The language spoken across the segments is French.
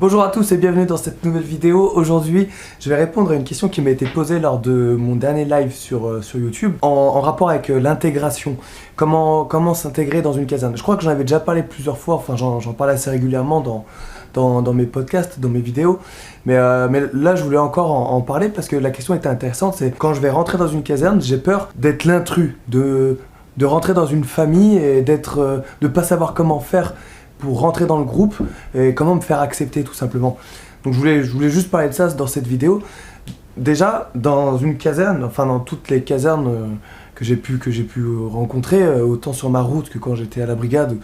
Bonjour à tous et bienvenue dans cette nouvelle vidéo. Aujourd'hui, je vais répondre à une question qui m'a été posée lors de mon dernier live sur YouTube en rapport avec l'intégration. Comment s'intégrer dans une caserne. Je crois que j'en avais déjà parlé plusieurs fois, enfin j'en parle assez régulièrement dans mes podcasts, dans mes vidéos. Mais là, je voulais encore en parler parce que la question était intéressante. C'est quand je vais rentrer dans une caserne, j'ai peur d'être l'intrus, de rentrer dans une famille et de pas savoir comment faire pour rentrer dans le groupe et comment me faire accepter tout simplement. Donc je voulais juste parler de ça dans cette vidéo. Déjà, dans une caserne, enfin dans toutes les casernes que j'ai pu rencontrer, autant sur ma route que quand j'étais à la brigade,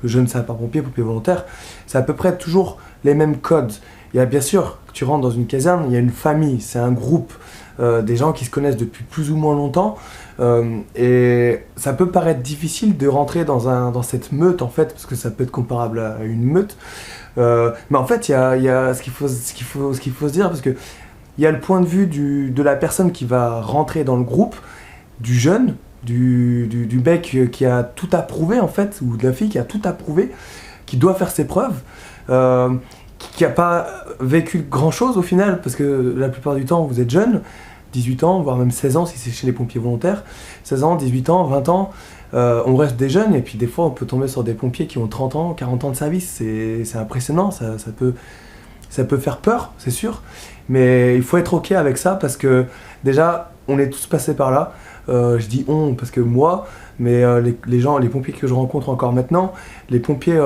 jeune sapeur-pompier, pompier volontaire, c'est à peu près toujours les mêmes codes. Il y a bien sûr, que tu rentres dans une caserne, il y a une famille, c'est un groupe, des gens qui se connaissent depuis plus ou moins longtemps, et ça peut paraître difficile de rentrer dans cette meute en fait, parce que ça peut être comparable à une meute, mais en fait il y a ce qu'il faut se dire, parce que il y a le point de vue de la personne qui va rentrer dans le groupe, du jeune, du mec qui a tout approuvé en fait, ou de la fille qui a tout approuvé, qui doit faire ses preuves, qui n'a pas vécu grand chose au final, parce que la plupart du temps vous êtes jeune, 18 ans, voire même 16 ans si c'est chez les pompiers volontaires, 16 ans, 18 ans, 20 ans, on reste des jeunes, et puis des fois on peut tomber sur des pompiers qui ont 30 ans, 40 ans de service, c'est impressionnant, ça peut faire peur, c'est sûr, mais il faut être ok avec ça, parce que déjà, on est tous passés par là, je dis on, parce que moi, mais les pompiers que je rencontre encore maintenant, les pompiers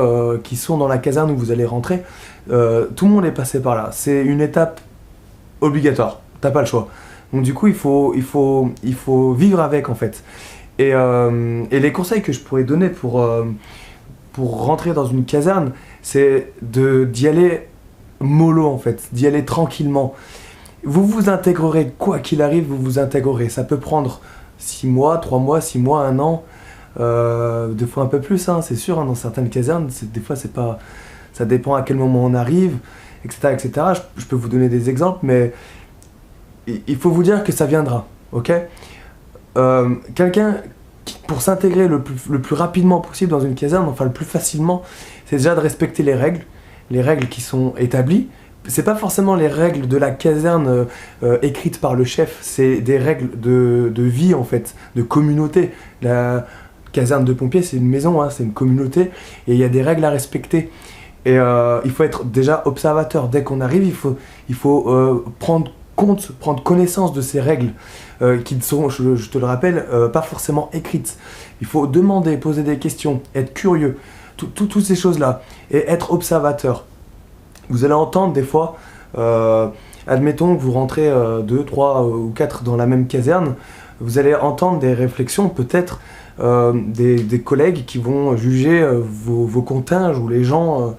qui sont dans la caserne où vous allez rentrer, tout le monde est passé par là, c'est une étape obligatoire, t'as pas le choix. Donc du coup, il faut vivre avec en fait. Et les conseils que je pourrais donner pour rentrer dans une caserne, c'est d'y aller mollo en fait, d'y aller tranquillement. Vous vous intégrerez, quoi qu'il arrive, vous vous intégrerez. Ça peut prendre 6 mois, 3 mois, 6 mois, 1 an, des fois un peu plus, hein, c'est sûr, hein, dans certaines casernes, des fois c'est pas... Ça dépend à quel moment on arrive, etc. etc. Je peux vous donner des exemples, mais il faut vous dire que ça viendra, ok ? Quelqu'un, pour s'intégrer le plus rapidement possible dans une caserne, enfin le plus facilement, c'est déjà de respecter les règles qui sont établies. C'est pas forcément les règles de la caserne écrites par le chef, c'est des règles de vie en fait, de communauté. La caserne de pompiers, c'est une maison, hein, c'est une communauté, et il y a des règles à respecter. Et il faut être déjà observateur. Dès qu'on arrive, il faut prendre connaissance de ces règles qui ne sont, je te le rappelle, pas forcément écrites. Il faut demander, poser des questions, être curieux, toutes ces choses-là, et être observateur. Vous allez entendre des fois, admettons que vous rentrez 2, 3 ou 4 dans la même caserne, vous allez entendre des réflexions, peut-être des collègues qui vont juger vos contingents ou les gens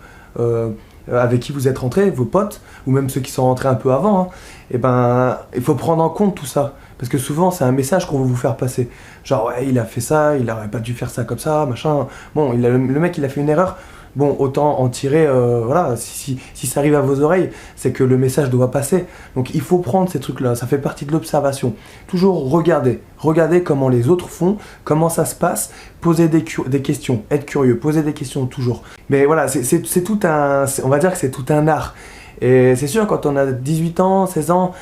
avec qui vous êtes rentrés, vos potes, ou même ceux qui sont rentrés un peu avant, hein. Et ben, il faut prendre en compte tout ça, parce que souvent c'est un message qu'on veut vous faire passer. Genre ouais, il a fait ça, il aurait pas dû faire ça comme ça, machin. Bon, le mec il a fait une erreur. Bon, autant en tirer, voilà, si ça arrive à vos oreilles, c'est que le message doit passer. Donc il faut prendre ces trucs-là, ça fait partie de l'observation. Toujours regarder comment les autres font, comment ça se passe, poser des questions, être curieux, poser des questions toujours. Mais voilà, c'est tout on va dire que c'est tout un art. Et c'est sûr, quand on a 18 ans, 16 ans,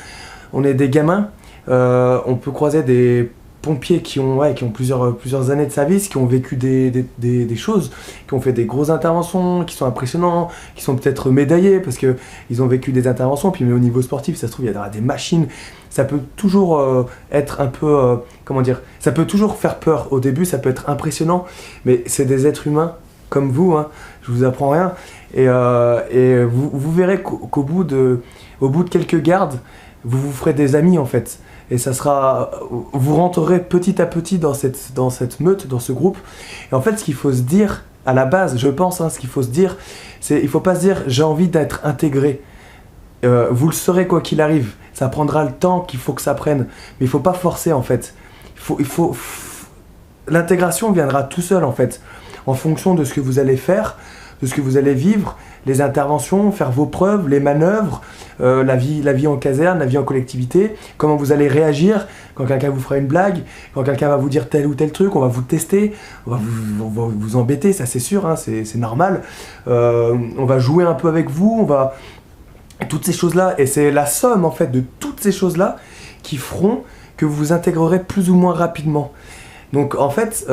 on est des gamins, on peut croiser des pompiers qui ont plusieurs années de service, qui ont vécu des choses, qui ont fait des grosses interventions, qui sont impressionnants, qui sont peut-être médaillés parce qu'ils ont vécu des interventions. Puis mais au niveau sportif, ça se trouve, il y a des machines. Ça peut toujours être un peu, ça peut toujours faire peur au début, ça peut être impressionnant, mais c'est des êtres humains comme vous, hein, je vous apprends rien. Et vous verrez qu'au bout de quelques gardes, vous ferez des amis en fait. Et ça sera, vous rentrerez petit à petit dans cette meute, dans ce groupe. Et en fait, ce qu'il faut se dire, à la base, je pense, hein, ce qu'il faut se dire, c'est, il faut pas se dire, j'ai envie d'être intégré. Vous le saurez quoi qu'il arrive. Ça prendra le temps qu'il faut que ça prenne. Mais il faut pas forcer, en fait. L'intégration viendra tout seul, en fait. En fonction de ce que vous allez faire, de ce que vous allez vivre, les interventions, faire vos preuves, les manœuvres, la vie en caserne, la vie en collectivité, comment vous allez réagir quand quelqu'un vous fera une blague, quand quelqu'un va vous dire tel ou tel truc, on va vous tester, on va vous embêter, ça c'est sûr, hein, c'est normal. On va jouer un peu avec vous, Toutes ces choses-là, et c'est la somme en fait de toutes ces choses-là qui feront que vous vous intégrerez plus ou moins rapidement. Donc en fait,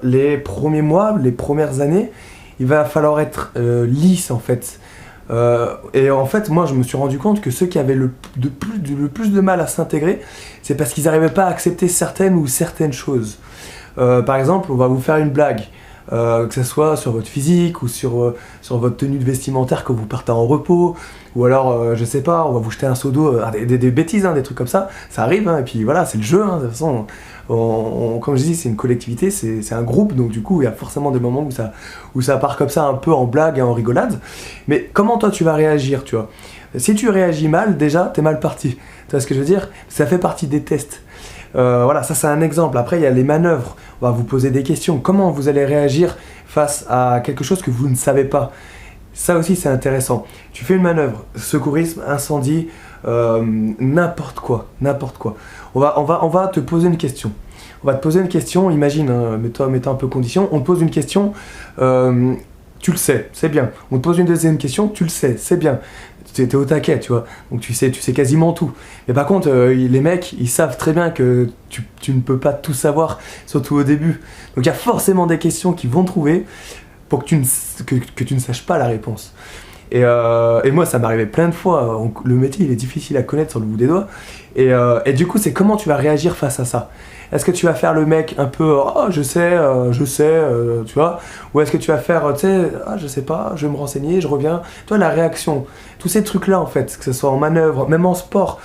les premiers mois, les premières années, il va falloir être lisse en fait. Et en fait, moi je me suis rendu compte que ceux qui avaient le plus de mal à s'intégrer, c'est parce qu'ils n'arrivaient pas à accepter certaines choses. Par exemple, on va vous faire une blague. Que ce soit sur votre physique ou sur votre tenue vestimentaire quand vous partez en repos, ou alors, je sais pas, on va vous jeter un seau d'eau, des bêtises, hein, des trucs comme ça arrive, hein, et puis voilà, c'est le jeu, hein, de toute façon, comme je dis, c'est une collectivité, c'est un groupe, donc du coup, il y a forcément des moments où ça part comme ça, un peu en blague et en rigolade, mais comment toi tu vas réagir, tu vois? Si tu réagis mal, déjà, t'es mal parti, tu vois ce que je veux dire? Ça fait partie des tests. Voilà, ça c'est un exemple. Après, il y a les manœuvres. On va vous poser des questions. Comment vous allez réagir face à quelque chose que vous ne savez pas? Ça aussi, c'est intéressant. Tu fais une manœuvre, secourisme, incendie, n'importe quoi. On va te poser une question. On va te poser une question, imagine, hein, mets-toi un peu en condition. On te pose une question, tu le sais, c'est bien. On te pose une deuxième question, tu le sais, c'est bien. T'es au taquet, tu vois, donc tu sais quasiment tout. Mais par contre, les mecs, ils savent très bien que tu ne peux pas tout savoir, surtout au début. Donc il y a forcément des questions qu'ils vont trouver pour que tu ne saches pas la réponse. Et moi, ça m'arrivait plein de fois. Le métier, il est difficile à connaître sur le bout des doigts. Et du coup, c'est comment tu vas réagir face à ça. Est-ce que tu vas faire le mec un peu « Oh, je sais, tu vois ?» Ou est-ce que tu vas faire « Tu sais, je sais pas, je vais me renseigner, je reviens. » Tu vois, la réaction. Tous ces trucs-là, en fait, que ce soit en manœuvre, même en sport.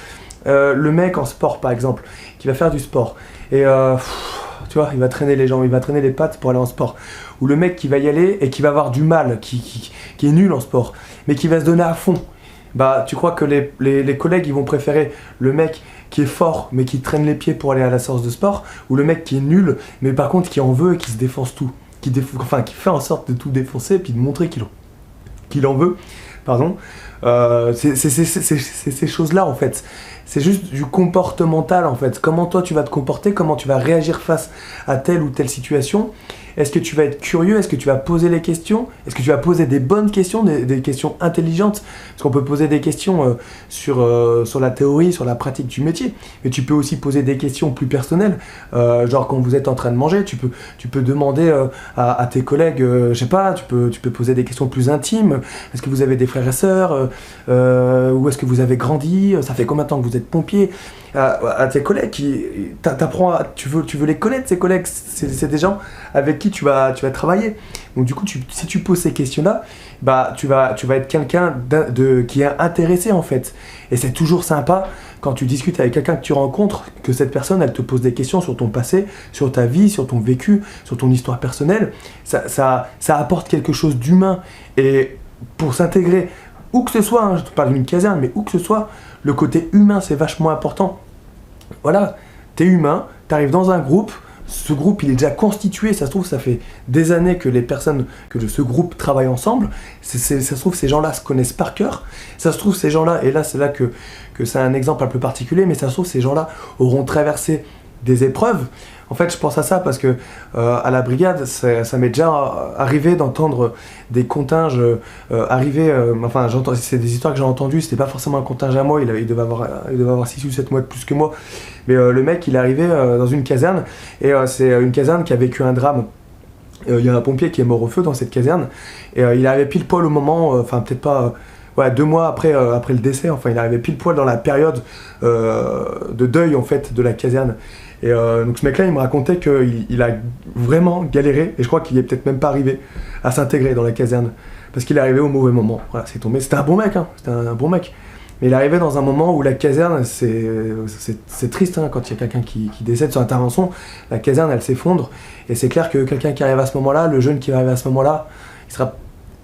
Le mec en sport, par exemple, qui va faire du sport. Et tu vois, il va traîner les jambes, il va traîner les pattes pour aller en sport. Ou le mec qui va y aller et qui va avoir du mal, qui est nul en sport, mais qui va se donner à fond. Bah, tu crois que les collègues, ils vont préférer le mec qui est fort, mais qui traîne les pieds pour aller à la séance de sport, ou le mec qui est nul, mais par contre qui en veut et qui se défonce tout. Qui fait en sorte de tout défoncer et puis de montrer qu'il en veut. Pardon. C'est ces choses-là, en fait. C'est juste du comportemental, en fait. Comment toi tu vas te comporter, comment tu vas réagir face à telle ou telle situation. Est-ce que tu vas être curieux? Est-ce que tu vas poser les questions? Est-ce que tu vas poser des bonnes questions, des questions intelligentes? Parce qu'on peut poser des questions sur la théorie, sur la pratique du métier. Mais tu peux aussi poser des questions plus personnelles. Genre quand vous êtes en train de manger, tu peux demander à tes collègues, je sais pas, tu peux poser des questions plus intimes. Est-ce que vous avez des frères et sœurs? Où est-ce que vous avez grandi? Ça fait combien de temps que vous êtes pompier? À tes collègues, tu veux les connaître, ces collègues, c'est des gens avec qui tu vas travailler. Donc du coup, si tu poses ces questions-là, bah tu vas être quelqu'un qui est intéressé en fait. Et c'est toujours sympa quand tu discutes avec quelqu'un que tu rencontres, que cette personne, elle te pose des questions sur ton passé, sur ta vie, sur ton vécu, sur ton histoire personnelle. Ça apporte quelque chose d'humain. Et pour s'intégrer, où que ce soit, hein, je te parle d'une caserne, mais où que ce soit, le côté humain, c'est vachement important. Voilà, t'es humain, t'arrives dans un groupe, ce groupe il est déjà constitué, ça se trouve ça fait des années que les personnes, que ce groupe travaille ensemble, ça se trouve ces gens-là se connaissent par cœur, ça se trouve ces gens-là, et là c'est là que c'est un exemple un peu particulier, mais ça se trouve ces gens-là auront traversé des épreuves. En fait, je pense à ça parce que à la brigade, ça m'est déjà arrivé d'entendre des continges arriver. Enfin, c'est des histoires que j'ai entendues. C'était pas forcément un continge à moi. Il devait avoir 6 ou 7 mois de plus que moi. Mais le mec, il est arrivé dans une caserne et c'est une caserne qui a vécu un drame. Il y a un pompier qui est mort au feu dans cette caserne et il est arrivé pile poil au moment, enfin peut-être pas. Ouais, 2 mois après le décès, enfin il arrivait pile poil dans la période de deuil en fait de la caserne. Et donc ce mec-là, il me racontait qu'il a vraiment galéré, et je crois qu'il est peut-être même pas arrivé à s'intégrer dans la caserne, parce qu'il est arrivé au mauvais moment. Voilà, c'est tombé. C'était un bon mec, hein, c'était un bon mec. Mais il est arrivé dans un moment où la caserne, c'est triste, hein, quand il y a quelqu'un qui décède sur intervention, la caserne, elle s'effondre, et c'est clair que quelqu'un qui arrive à ce moment-là, le jeune qui va arriver à ce moment-là,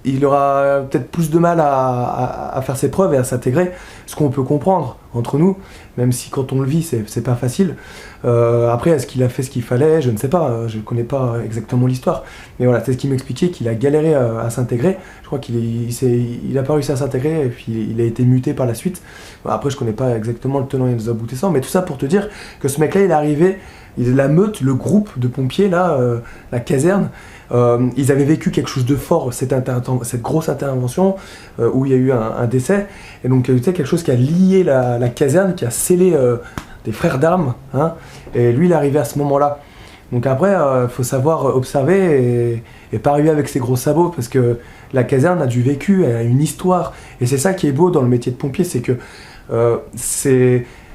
il aura peut-être plus de mal à faire ses preuves et à s'intégrer, ce qu'on peut comprendre. entre nous, même si quand on le vit, c'est pas facile. Après, est-ce qu'il a fait ce qu'il fallait? Je ne sais pas, je connais pas exactement l'histoire. Mais voilà, c'est ce qu'il m'expliquait, qu'il a galéré à s'intégrer. Je crois il a pas réussi à s'intégrer et puis il a été muté par la suite. Bon, après, je connais pas exactement le tenant et les aboutissants, mais tout ça pour te dire que ce mec-là, il est arrivé, la meute, le groupe de pompiers, là, la caserne, ils avaient vécu quelque chose de fort, cette grosse intervention où il y a eu un décès. Et donc, tu sais, quelque chose qui a lié la caserne, qui a scellé des frères d'armes. Hein, et lui, il est arrivé à ce moment-là. Donc après, il faut savoir observer et pas arriver avec ses gros sabots, parce que la caserne a du vécu, elle a une histoire. Et c'est ça qui est beau dans le métier de pompier, c'est que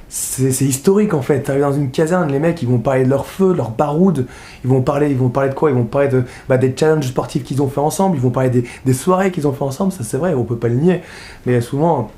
c'est historique en fait. T'arrives dans une caserne, les mecs ils vont parler de leur feu, de leur baroude, ils vont parler de quoi? Ils vont parler des challenges sportifs qu'ils ont fait ensemble, ils vont parler des soirées qu'ils ont fait ensemble, ça c'est vrai, on peut pas le nier. Mais souvent,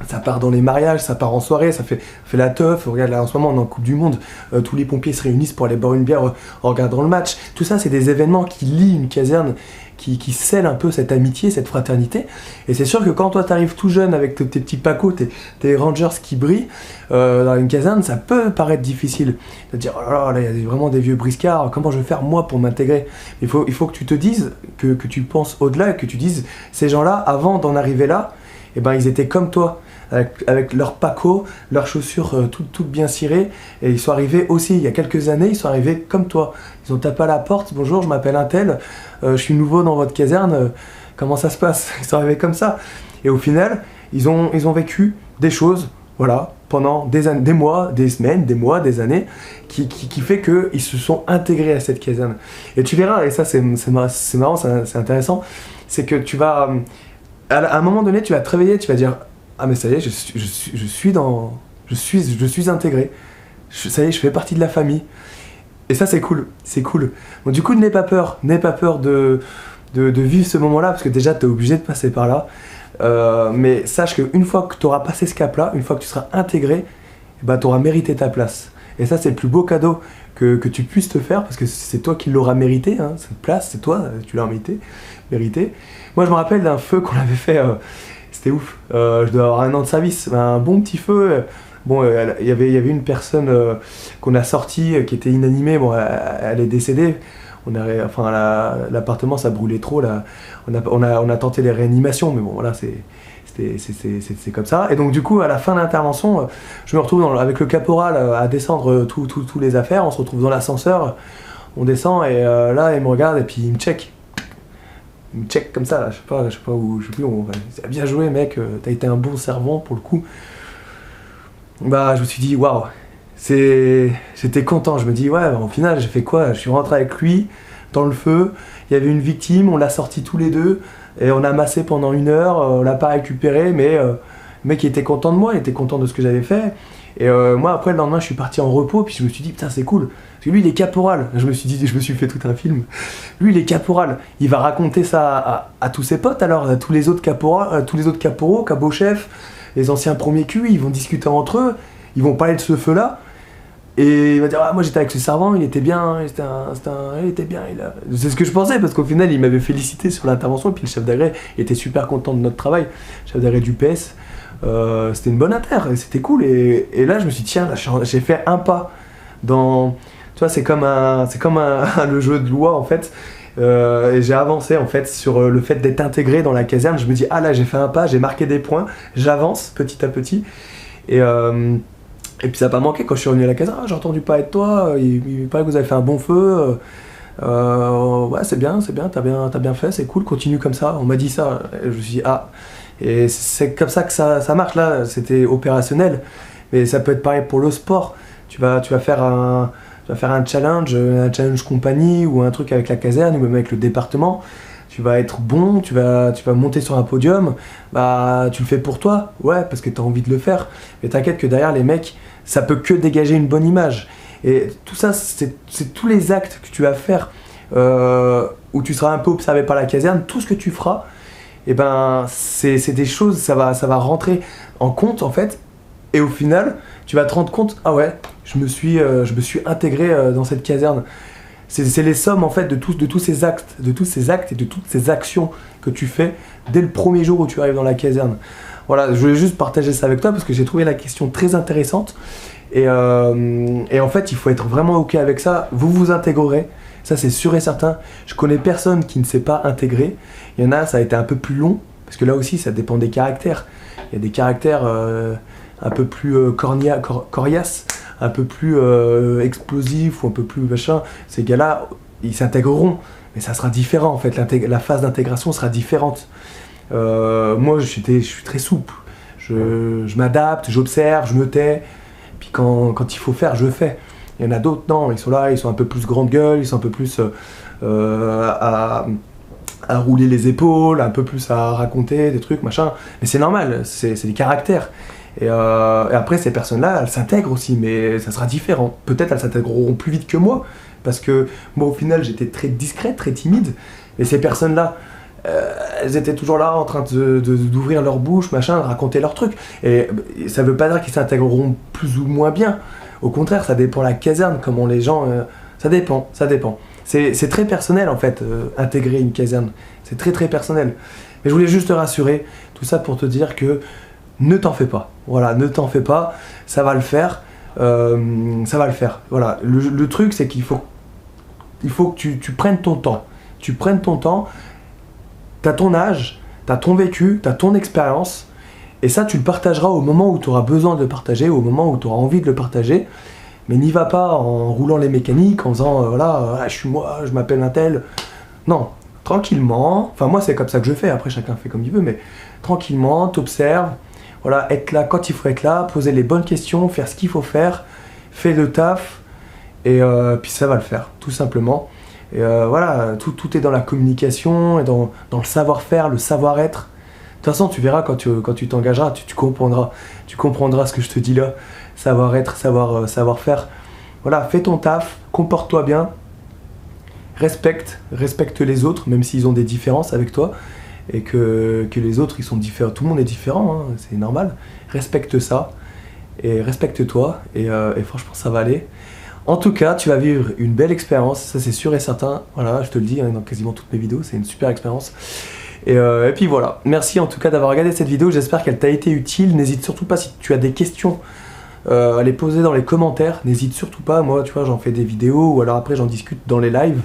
ça part dans les mariages, ça part en soirée, ça fait la teuf. Regarde là en ce moment on est en Coupe du Monde, tous les pompiers se réunissent pour aller boire une bière en regardant le match. Tout ça c'est des événements qui lient une caserne, qui scellent un peu cette amitié, cette fraternité. Et c'est sûr que quand toi t'arrives tout jeune avec tes petits pacos, tes rangers qui brillent dans une caserne, ça peut paraître difficile de dire oh là là, il y a vraiment des vieux briscards, comment je vais faire moi pour m'intégrer? Il faut que tu te dises, que tu penses au-delà, et que tu dises ces gens-là avant d'en arriver là, et ben ils étaient comme toi, avec leurs pacos, leurs chaussures toutes bien cirées, et ils sont arrivés aussi, il y a quelques années, ils sont arrivés comme toi. Ils ont tapé à la porte, bonjour, je m'appelle Untel, je suis nouveau dans votre caserne, comment ça se passe? Ils sont arrivés comme ça. Et au final, ils ont vécu des choses, voilà, pendant des mois, des semaines, des mois, des années, qui fait qu'ils se sont intégrés à cette caserne. Et tu verras, et ça c'est marrant, c'est intéressant, c'est que tu vas, à un moment donné, tu vas te réveiller, tu vas dire ah mais ça y est, je suis intégré. Ça y est, je fais partie de la famille. Et ça c'est cool. Bon, du coup, n'aie pas peur de vivre ce moment-là, parce que déjà t'es obligé de passer par là. Mais sache qu'une fois que tu auras passé ce cap-là, une fois que tu seras intégré, bah, tu auras mérité ta place. Et ça c'est le plus beau cadeau que tu puisses te faire, parce que c'est toi qui l'auras mérité, hein, cette place, c'est toi, tu l'as mérité. Moi je me rappelle d'un feu qu'on avait fait. C'était ouf, je dois avoir 1 an de service, un bon petit feu. Bon, il y avait une personne qu'on a sortie qui était inanimée, bon, elle est décédée. L'appartement ça brûlait trop, là. On a tenté les réanimations, mais bon voilà, c'est comme ça. Et donc du coup, à la fin de l'intervention, je me retrouve avec le caporal à descendre tous les affaires. On se retrouve dans l'ascenseur, on descend et là il me regarde et puis il me check. Il me check comme ça, là, je sais pas où, je sais plus où. Bien joué mec, t'as été un bon servant pour le coup. Bah je me suis dit waouh, j'étais content, je me dis ouais, au final j'ai fait quoi? Je suis rentré avec lui dans le feu, il y avait une victime, on l'a sorti tous les deux et on a massé pendant 1 heure, on l'a pas récupéré, mais le mec il était content de moi, il était content de ce que j'avais fait. Et moi après le lendemain je suis parti en repos, puis je me suis dit putain c'est cool. Parce que lui il est caporal, je me suis fait tout un film. Lui il est caporal, il va raconter ça à tous ses potes alors, à tous les autres caporaux, capochefs, les anciens premiers culs, ils vont discuter entre eux, ils vont parler de ce feu là. Et il va dire ah moi j'étais avec ce servant, il était bien, il était bien, c'est ce que je pensais, parce qu'au final il m'avait félicité sur l'intervention, et puis le chef d'agré il était super content de notre travail, le chef d'agré du PS. C'était une bonne inter, et c'était cool, et là je me suis dit tiens, là, j'ai fait un pas dans, tu vois, c'est comme le jeu de loi en fait, et j'ai avancé en fait sur le fait d'être intégré dans la caserne. Je me dis ah là j'ai fait un pas, j'ai marqué des points, j'avance petit à petit, et puis ça n'a pas manqué quand je suis revenu à la caserne. Ah, j'ai entendu parler de toi, il paraît que vous avez fait un bon feu, ouais c'est bien, t'as bien fait, c'est cool, continue comme ça, on m'a dit ça, et je me suis dit ah. Et c'est comme ça que ça marche. Là c'était opérationnel, mais ça peut être pareil pour le sport. Tu vas faire un challenge compagnie, ou un truc avec la caserne, ou même avec le département. Tu vas être bon, tu vas monter sur un podium, bah tu le fais pour toi, ouais, parce que tu as envie de le faire. Mais t'inquiète que derrière les mecs, ça peut que dégager une bonne image. Et tout ça, c'est tous les actes que tu vas faire où tu seras un peu observé par la caserne, tout ce que tu feras. Et ben c'est des choses, ça va rentrer en compte en fait, et au final tu vas te rendre compte ah ouais, je me suis intégré dans cette caserne. C'est les sommes en fait de tous ces actes et de toutes ces actions que tu fais dès le premier jour où tu arrives dans la caserne. Voilà, je voulais juste partager ça avec toi parce que j'ai trouvé la question très intéressante. Et en fait, il faut être vraiment ok avec ça. Vous vous intégrerez, ça c'est sûr et certain. Je connais personne qui ne s'est pas intégré. Il y en a, ça a été un peu plus long, parce que là aussi, ça dépend des caractères. Il y a des caractères un peu plus coriaces, un peu plus explosifs ou un peu plus machin. Ces gars-là, ils s'intégreront, mais ça sera différent en fait. La phase d'intégration sera différente. Moi, je suis très souple. Je m'adapte, j'observe, je me tais. Puis quand il faut faire, je fais. Il y en a d'autres, non, ils sont là, ils sont un peu plus grande gueule, ils sont un peu plus à rouler les épaules, un peu plus à raconter des trucs, machin. Mais c'est normal, c'est des caractères. Et après, ces personnes-là, elles s'intègrent aussi, mais ça sera différent. Peut-être elles s'intégreront plus vite que moi, parce que moi, au final, j'étais très discret, très timide. Et ces personnes-là, elles étaient toujours là en train d'ouvrir leur bouche, machin, de raconter leurs trucs. Et ça veut pas dire qu'ils s'intégreront plus ou moins bien. Au contraire, ça dépend de la caserne, comment les gens... ça dépend. C'est très personnel en fait, intégrer une caserne. C'est très très personnel. Mais je voulais juste te rassurer, tout ça pour te dire que ne t'en fais pas. Voilà, ne t'en fais pas, ça va le faire. Ça va le faire. Voilà, le truc c'est qu'il faut que tu prennes ton temps. Tu prennes ton temps. T'as ton âge, t'as ton vécu, t'as ton expérience, et ça tu le partageras au moment où tu auras besoin de le partager, au moment où tu auras envie de le partager, mais n'y va pas en roulant les mécaniques, en faisant voilà, je suis moi, je m'appelle un tel. Non, tranquillement, enfin moi c'est comme ça que je fais, après chacun fait comme il veut, mais tranquillement, t'observes, voilà, être là quand il faut être là, poser les bonnes questions, faire ce qu'il faut faire, fais le taf, et puis ça va le faire, tout simplement. Et voilà, tout est dans la communication et dans le savoir-faire, le savoir-être. De toute façon, tu verras quand tu t'engageras, tu comprendras ce que je te dis là. Savoir-être, savoir-faire. Voilà, fais ton taf, comporte-toi bien, respecte les autres, même s'ils ont des différences avec toi, et que les autres, ils sont différents. Tout le monde est différent, hein, c'est normal. Respecte ça, et respecte-toi, et franchement, ça va aller. En tout cas, tu vas vivre une belle expérience, ça c'est sûr et certain. Voilà, je te le dis hein, dans quasiment toutes mes vidéos, c'est une super expérience. Et puis voilà, merci en tout cas d'avoir regardé cette vidéo, j'espère qu'elle t'a été utile. N'hésite surtout pas si tu as des questions à les poser dans les commentaires, n'hésite surtout pas. Moi, tu vois, j'en fais des vidéos ou alors après j'en discute dans les lives.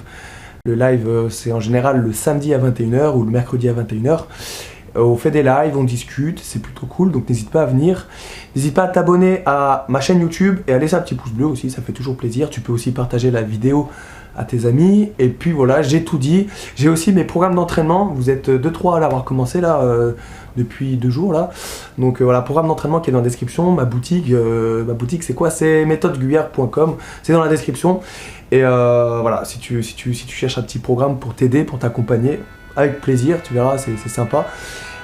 Le live, c'est en général le samedi à 21h ou le mercredi à 21h. On fait des lives, on discute, c'est plutôt cool, donc n'hésite pas à venir. N'hésite pas à t'abonner à ma chaîne YouTube et à laisser un petit pouce bleu aussi, ça fait toujours plaisir. Tu peux aussi partager la vidéo à tes amis. Et puis voilà, j'ai tout dit. J'ai aussi mes programmes d'entraînement, vous êtes 2-3 à l'avoir commencé là, depuis 2 jours là. Donc voilà, programme d'entraînement qui est dans la description. Ma boutique c'est quoi? C'est méthodeguyer.com, c'est dans la description. Et voilà, si tu cherches un petit programme pour t'aider, pour t'accompagner, avec plaisir, tu verras, c'est sympa.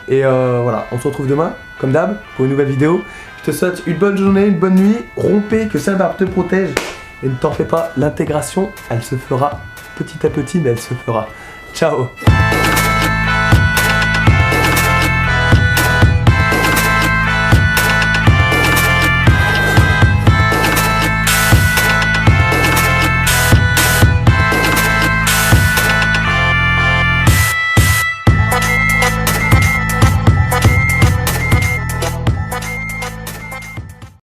Et voilà, on se retrouve demain, comme d'hab, pour une nouvelle vidéo. Je te souhaite une bonne journée, une bonne nuit, rompez, que Saint-Barbe te protège. Et ne t'en fais pas, l'intégration, elle se fera petit à petit, mais elle se fera. Ciao!